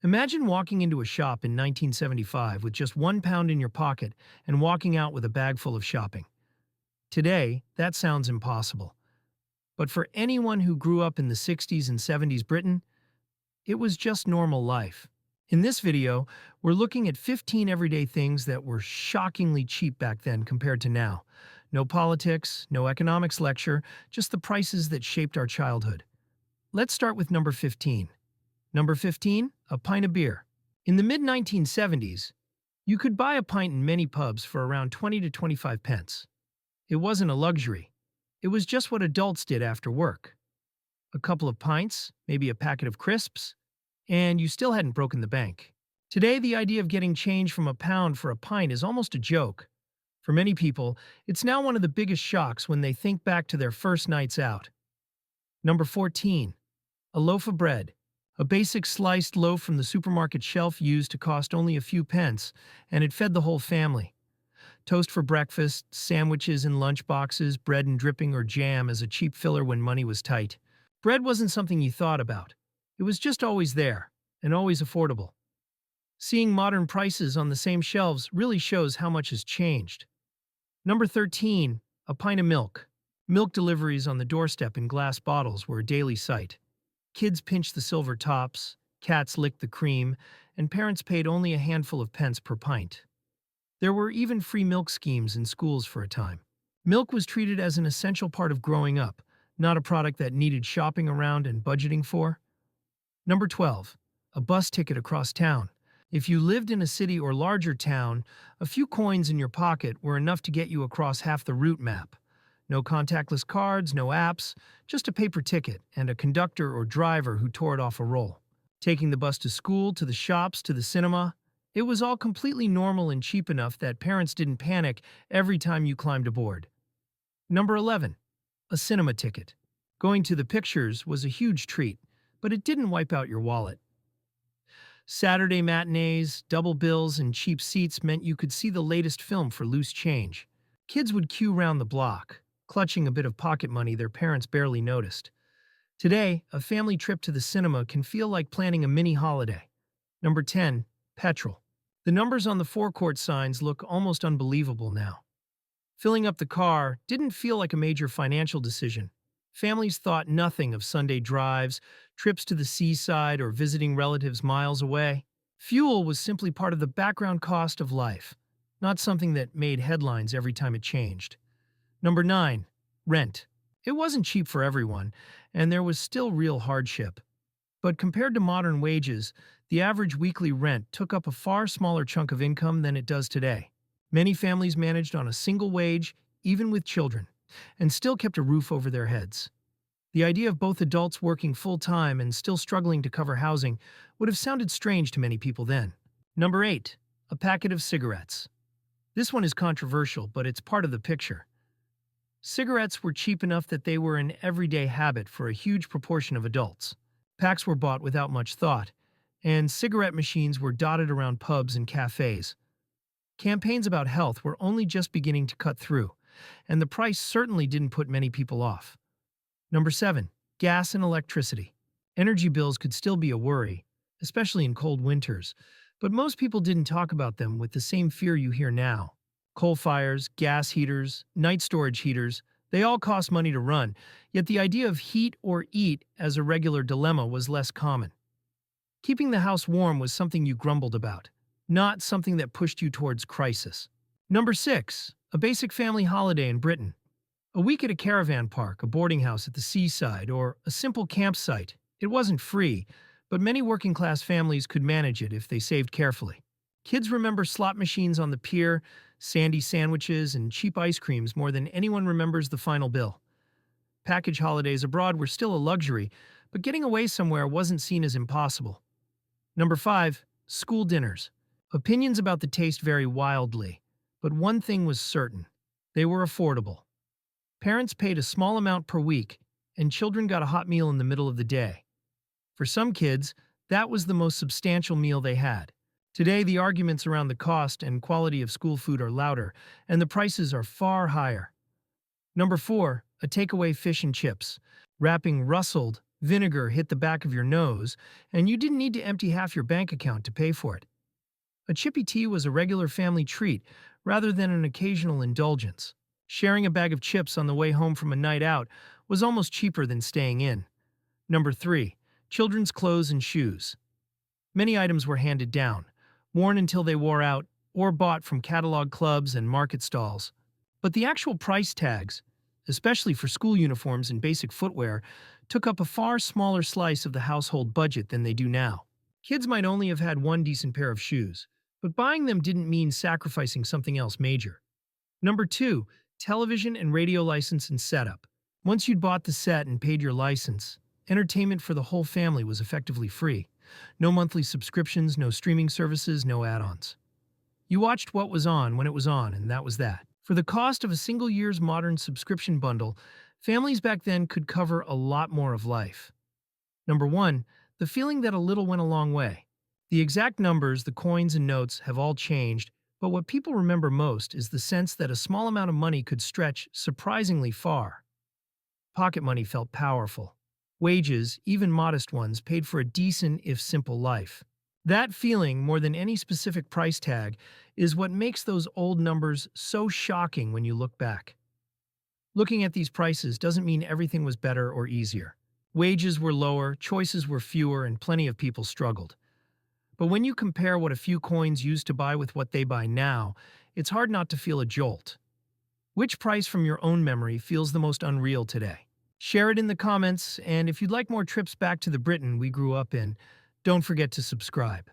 Imagine walking into a shop in 1975 with just £1 in your pocket and walking out with a bag full of shopping. Today, that sounds impossible. But for anyone who grew up in the 60s and 70s Britain, it was just normal life. In this video, we're looking at 15 everyday things that were shockingly cheap back then compared to now. No politics, no economics lecture, just the prices that shaped our childhood. Let's start with number 15. Number 15, a pint of beer. In the mid-1970s, you could buy a pint in many pubs for around 20 to 25 pence. It wasn't a luxury. It was just what adults did after work. A couple of pints, maybe a packet of crisps, and you still hadn't broken the bank. Today, the idea of getting change from a pound for a pint is almost a joke. For many people, it's now one of the biggest shocks when they think back to their first nights out. Number 14, a loaf of bread. A basic sliced loaf from the supermarket shelf used to cost only a few pence, and it fed the whole family. Toast for breakfast, sandwiches in lunch boxes, bread and dripping or jam as a cheap filler when money was tight. Bread wasn't something you thought about. It was just always there, and always affordable. Seeing modern prices on the same shelves really shows how much has changed. Number 13, a pint of milk. Milk deliveries on the doorstep in glass bottles were a daily sight. Kids pinched the silver tops, cats licked the cream, and parents paid only a handful of pence per pint. There were even free milk schemes in schools for a time. Milk was treated as an essential part of growing up, not a product that needed shopping around and budgeting for. Number 12, a bus ticket across town. If you lived in a city or larger town, a few coins in your pocket were enough to get you across half the route map. No contactless cards, no apps, just a paper ticket and a conductor or driver who tore it off a roll. Taking the bus to school, to the shops, to the cinema, it was all completely normal and cheap enough that parents didn't panic every time you climbed aboard. Number 11, a cinema ticket. Going to the pictures was a huge treat, but it didn't wipe out your wallet. Saturday matinees, double bills, and cheap seats meant you could see the latest film for loose change. Kids would queue round the block, clutching a bit of pocket money their parents barely noticed. Today, a family trip to the cinema can feel like planning a mini holiday. Number 10, petrol. The numbers on the forecourt signs look almost unbelievable now. Filling up the car didn't feel like a major financial decision. Families thought nothing of Sunday drives, trips to the seaside, or visiting relatives miles away. Fuel was simply part of the background cost of life, not something that made headlines every time it changed. Number 9, rent. It wasn't cheap for everyone, and there was still real hardship. But compared to modern wages, the average weekly rent took up a far smaller chunk of income than it does today. Many families managed on a single wage, even with children, and still kept a roof over their heads. The idea of both adults working full-time and still struggling to cover housing would have sounded strange to many people then. Number 8, a packet of cigarettes. This one is controversial, but it's part of the picture. Cigarettes were cheap enough that they were an everyday habit for a huge proportion of adults. Packs were bought without much thought, and cigarette machines were dotted around pubs and cafes. Campaigns about health were only just beginning to cut through, and the price certainly didn't put many people off. Number 7, gas and electricity. Energy bills could still be a worry, especially in cold winters, but most people didn't talk about them with the same fear you hear now. Coal fires, gas heaters, night storage heaters, they all cost money to run, yet the idea of heat or eat as a regular dilemma was less common. Keeping the house warm was something you grumbled about, not something that pushed you towards crisis. Number 6, a basic family holiday in Britain. A week at a caravan park, a boarding house at the seaside, or a simple campsite. It wasn't free, but many working-class families could manage it if they saved carefully. Kids remember slot machines on the pier, sandy sandwiches, and cheap ice creams more than anyone remembers the final bill. Package holidays abroad were still a luxury, but getting away somewhere wasn't seen as impossible. Number 5, school dinners. Opinions about the taste vary wildly, but one thing was certain. They were affordable. Parents paid a small amount per week, and children got a hot meal in the middle of the day. For some kids, that was the most substantial meal they had. Today, the arguments around the cost and quality of school food are louder, and the prices are far higher. Number 4, a takeaway fish and chips. Wrapping rustled, Vinegar hit the back of your nose, and you didn't need to empty half your bank account to pay for it. A chippy tea was a regular family treat rather than an occasional indulgence. Sharing a bag of chips on the way home from a night out was almost cheaper than staying in. Number 3. Children's clothes and shoes. Many items were handed down, worn until they wore out, or bought from catalog clubs and market stalls. But the actual price tags, especially for school uniforms and basic footwear, took up a far smaller slice of the household budget than they do now. Kids might only have had one decent pair of shoes, but buying them didn't mean sacrificing something else major. Number 2. Television and radio license and setup. Once you'd bought the set and paid your license, entertainment for the whole family was effectively free. No monthly subscriptions, no streaming services, no add-ons. You watched what was on when it was on, and that was that. For the cost of a single year's modern subscription bundle, families back then could cover a lot more of life. Number 1. The feeling that a little went a long way. The exact numbers, the coins and notes have all changed, but what people remember most is the sense that a small amount of money could stretch surprisingly far. Pocket money felt powerful. Wages, even modest ones, paid for a decent if simple life. That feeling, more than any specific price tag, is what makes those old numbers so shocking when you look back. Looking at these prices doesn't mean everything was better or easier. Wages were lower, choices were fewer, and plenty of people struggled. But when you compare what a few coins used to buy with what they buy now, it's hard not to feel a jolt. Which price from your own memory feels the most unreal today? Share it in the comments, and if you'd like more trips back to the Britain we grew up in, don't forget to subscribe.